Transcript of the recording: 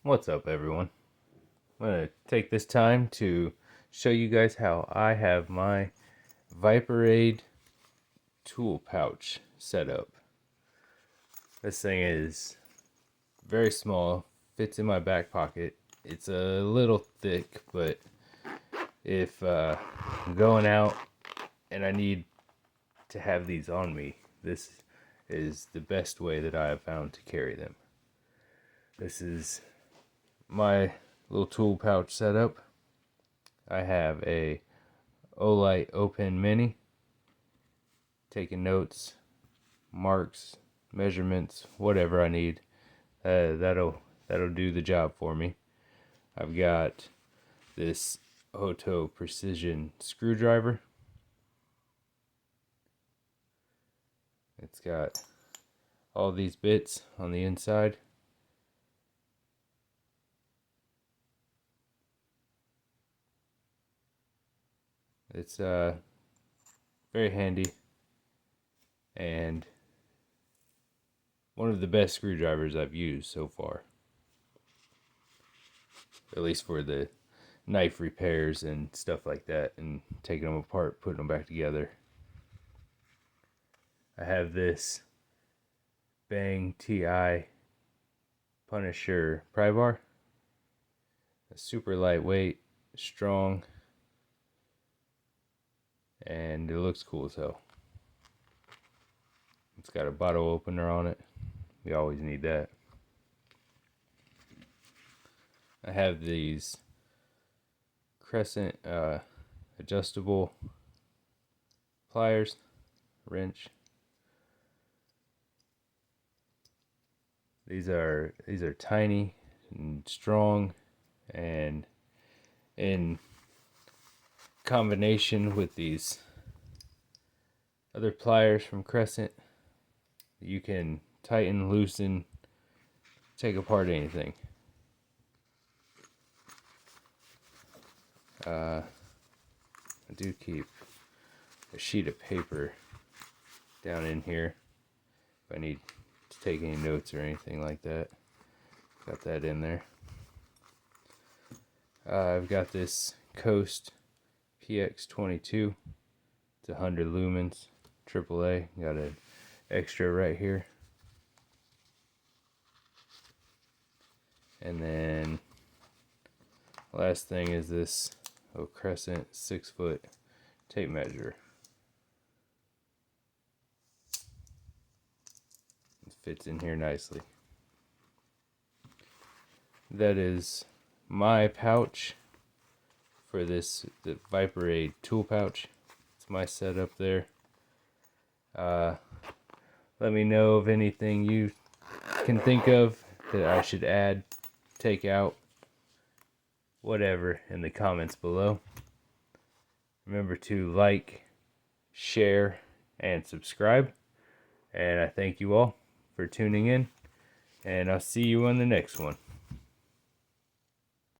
What's up, everyone? I'm going to take this time to show you guys how I have my Viperade tool pouch set up. This thing is very small, fits in my back pocket. It's a little thick, but if I'm going out and I need to have these on me, this is the best way that I have found to carry them. This is my little tool pouch setup. I have a Olight Open Mini, taking notes, marks, measurements, whatever I need. That'll do the job for me. I've got this Hoto precision screwdriver. It's got all these bits on the inside. It's very handy and one of the best screwdrivers I've used so far. At least for the knife repairs and stuff like that, and taking them apart, putting them back together. I have this Bang TI Punisher Prybar. It's super lightweight, strong, and it looks cool as hell. It's got a bottle opener on it. We always need that. I have these crescent adjustable pliers, wrench. These are tiny and strong, and in combination with these other pliers from Crescent, you can tighten, loosen, take apart anything. I do keep a sheet of paper down in here if I need to take any notes or anything like that. Got that in there. I've got this Coast PX22. It's 100 lumens, AAA. Got an extra right here. And then last thing is this Crescent 6-foot tape measure. It fits in here nicely. That is my pouch for the Viperade tool pouch. It's my setup there. Let me know of anything you can think of that I should add, take out, whatever, in the comments below. Remember to like, share, and subscribe. And I thank you all for tuning in, and I'll see you on the next one.